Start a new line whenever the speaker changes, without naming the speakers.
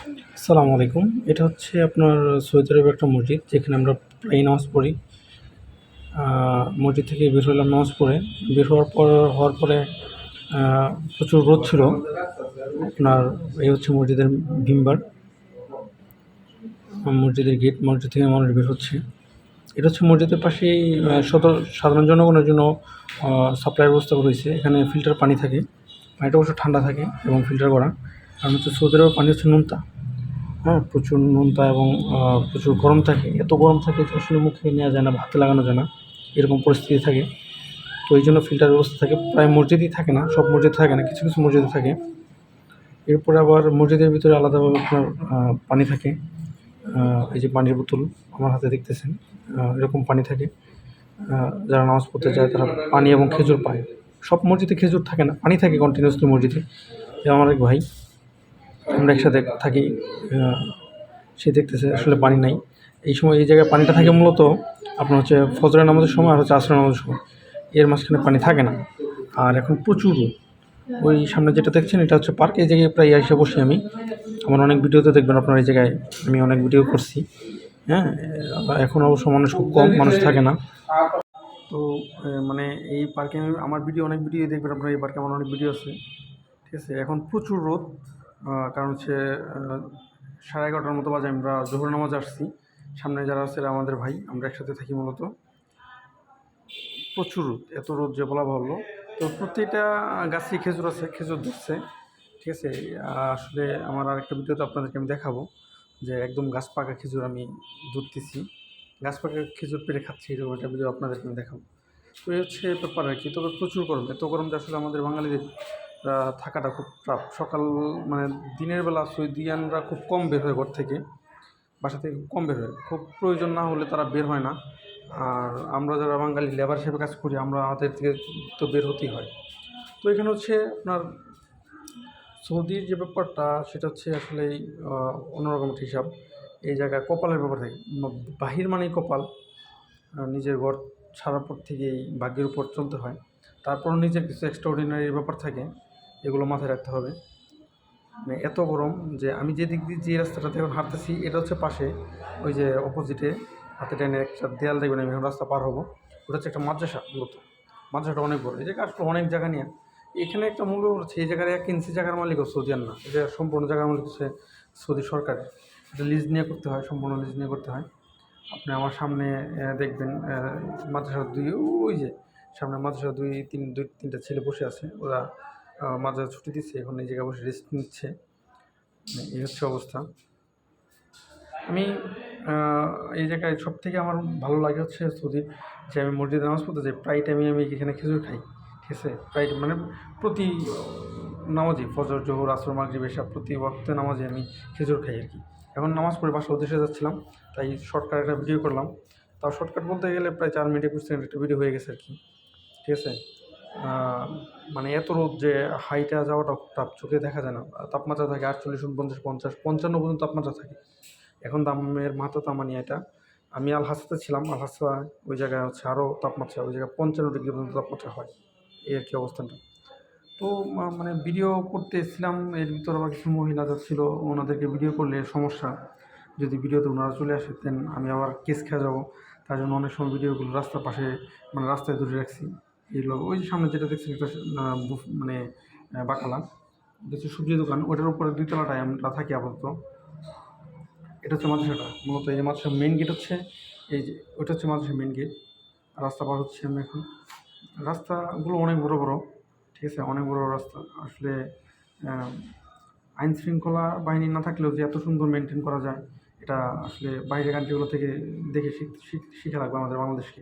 আসসালামু আলাইকুম। এটা হচ্ছে আপনার সৌদি আরবের একটা মসজিদ যেখানে আমরা প্রায়ই নামাজ পড়ি। মসজিদ থেকে বের হলাম নামাজ পড়ে। বের হওয়ার পরে আ প্রচুর রোদ ছিল। আপনার এই হচ্ছে মসজিদের মিম্বার, মসজিদের গেট। মসজিদ থেকে মানুষ বের হচ্ছে। এটা হচ্ছে মসজিদের পাশেই সাধারণ জনগণের জন্য সাপ্লাইয়ের ব্যবস্থা করা হয়েছে। এখানে ফিল্টার পানি থাকে। পানিটা অবশ্য ঠান্ডা থাকে এবং ফিল্টার করা। কারণ হচ্ছে সৌদি আরবের পানি হচ্ছে নোনতা। হ্যাঁ, প্রচুর নোনতা এবং প্রচুর গরম থাকে। এত গরম থাকে যে আসলে মুখে নেওয়া যায় না, ভাতে লাগানো যায় না। এরকম পরিস্থিতি থাকে। তো এইজন্য ফিল্টার ব্যবস্থা থাকে। প্রায় মসজিদেই থাকে না, সব মসজিদে থাকে না, কিছু, কিছু মসজিদে থাকে। এরপরে আবার মসজিদের ভিতরে আলাদাভাবে আপনার পানি থাকে। এই যে পানির বোতল আমার হাতে দেখতেছেন, এরকম পানি থাকে। যারা নামাজ পড়তে যায় তারা পানি এবং খেজুর পায়। সব মসজিদে খেজুর থাকে না, পানি থাকে কন্টিনিউয়াসলি মসজিদে। যে আমার এক ভাই, আমরা একসাথে থাকি। আ সে দেখতেছে আসলে পানি নাই। এই সময় এই জায়গায় পানিটা থাকে মূলত আপনার হচ্ছে ফজরের নামাজের সময় আর হচ্ছে আসরের নামাজের সময়। এর মাঝখানে পানি থাকে না। আর এখন প্রচুর রোদ। ওই সামনে যেটা দেখছেন এটা হচ্ছে পার্ক। এই জায়গায় প্রায় এসে বসি আমি। আমার অনেক ভিডিওতে দেখবেন আপনার এই জায়গায় আমি অনেক ভিডিও করছি। হ্যাঁ? এখন অবশ্য মানুষ খুব কম, মানুষ থাকে না। তো মানে এই পার্কে আমার ভিডিও অনেক ভিডিওই দেখবেন আপনার, এই পার্কে আমার অনেক ভিডিও আছে। ঠিক আছে? এখন প্রচুর রোদ। কারণ হচ্ছে 11:30টার মতো বাজে, আমরা জোহর নামাজে আসছি। সামনে যারা আছে এরা আমাদের ভাই। আমরা একসাথে থাকি মূলত। প্রচুর রোদ, এত রোদ যে বলা বাহুল্য। তো প্রত্যেকটা গাছেই খেজুর আছে, খেজুর ধরছে। ঠিক আছে? আসলে আমার আরেকটা ভিডিওতে আপনাদেরকে আমি দেখাবো যে একদম গাছ পাকা খেজুর আমি ধরতেছি। গাছ পাকা খেজুর পেড়ে খাচ্ছি, এরকম একটা ভিডিও আপনাদেরকে আমি দেখাবো। তো এই হচ্ছে ব্যাপার আরকি। তবে প্রচুর গরম। এত গরম যে আসলে আমাদের বাঙালিদের থাকাটা খুব টাফ। সকাল মানে দিনের বেলা সৌদিয়ানরা খুব কম বের হয় ঘর থেকে। বাসা থেকে খুব কম বের হয়। খুব প্রয়োজন না হলে তারা বের হয় না। আর আমরা যারা বাঙালি লেবার হিসেবে কাজ করি, আমাদের থেকে তো বের হতেই হয়। তো এখানে হচ্ছে আপনার সৌদির যে ব্যাপারটা সেটা হচ্ছে আসলেই অন্যরকম একটা হিসাব। এই জায়গায় কপালের ব্যাপার থাকে। বাহির মানেই কপাল। নিজের ঘর ছাড়ার পর থেকেই ভাগ্যের উপর চলতে হয়। তারপরও নিজের কিছু এক্সট্রাঅর্ডিনারি ব্যাপার থাকে, এগুলো মাথায় রাখতে হবে। মানে এত গরম যে আমি যে দিক দিয়ে যে রাস্তাটাতে এখন হাঁটতেছি এটা হচ্ছে পাশে ওই যে অপোজিটে হাতে টেনে একটা দেয়াল দেখবেন, আমি এখন রাস্তা পার হবো। ওটা হচ্ছে একটা মাদ্রাসা মূলত। মাদ্রাসাটা অনেক বড়। এই জায়গায় আসলে অনেক জায়গা নিয়ে এখানে একটা মূল্য হচ্ছে এই জায়গার 1 ইঞ্চি জায়গার মালিকও সৌদিয়ান না। এটা সম্পূর্ণ জায়গার মালিক হচ্ছে সৌদি সরকারের। এটা লিজ নিয়ে করতে হয়, সম্পূর্ণ লিজ নিয়ে করতে হয়। আপনি আমার সামনে দেখবেন মাদ্রাসার ওই যে সামনে মাদ্রাসার 2-3টা ছেলে বসে আছে। ওরা মাদ্রাসা ছুটি দিচ্ছে, এখন এই জায়গায় বসে রেস্ট নিচ্ছে। মানে এই হচ্ছে অবস্থা। আমি এই জায়গায় সবথেকে আমার ভালো লাগে হচ্ছে সৌদির যে আমি মসজিদে নামাজ পড়তে যাই, প্রায় টাইমে আমি এখানে খেজুর খাই। ঠিক আছে? প্রায় মানে প্রতি নামাজই ফজর, জোহর, আসর, মাগরিব, এশা প্রতি ওয়াক্তে নামাজে আমি খেজুর খাই আরকি। এখন নামাজ পড়ে বাসার উদ্দেশ্যে যাচ্ছিলাম। তাই শর্টকাট একটা ভিডিও করলাম। তাও শর্টকাট বলতে গেলে প্রায় 4 মিনিট 21 সেকেন্ড একটা ভিডিও হয়ে গেছে আরকি। ঠিক আছে? আ মানে এত রোদ যে হাইটা যাওয়াটা খুব টাফ, চোখে দেখা যায় না। তাপমাত্রা থাকে 48, 49, 50, 55 পর্যন্ত তাপমাত্রা থাকে। এখন দামের মাথা তামানি এটা। আমি আল হাসাতে ছিলাম। আল হাসা ওই জায়গায় হচ্ছে আরও তাপমাত্রা, ওই জায়গায় 55 ডিগ্রি পর্যন্ত তাপমাত্রা হয়। এই আরকি অবস্থানটা। তো মানে ভিডিও করতে এসেছিলাম, এর ভিতরে আবার কিছু মহিলা যাচ্ছিল, ওনাদেরকে ভিডিও করলে সমস্যা। যদি ভিডিওতে ওনারা চলে আসে দেন আমি আবার কেস খেয়ে যাবো। তার জন্য অনেক সময় ভিডিওগুলো রাস্তার পাশে মানে রাস্তায় দূরে রাখছি। এগুলো ওই যে সামনে যেটা দেখছি একটা মানে বাকালা। এটা হচ্ছে সবজির দোকান। ওটার উপরে ২ তলাটায় আমরা থাকি আপাতত। এটা হচ্ছে মাদ্রাসাটা। মূলত এই মাদ্রাসার মেইন গেট হচ্ছে এই যে ওইটা হচ্ছে মাদ্রাসার মেইন গেট। রাস্তা পার হচ্ছি আমরা এখন। রাস্তাগুলো অনেক বড়, বড়। ঠিক আছে? অনেক বড়, বড় রাস্তা। আসলে অ্যা আইন শৃঙ্খলা বাহিনী না থাকলেও যে এত সুন্দর মেইনটেইন করা যায়, এটা আসলে বাইরের কান্ট্রিগুলো থেকে দেখে শিখা লাগবে আমাদের বাংলাদেশকে।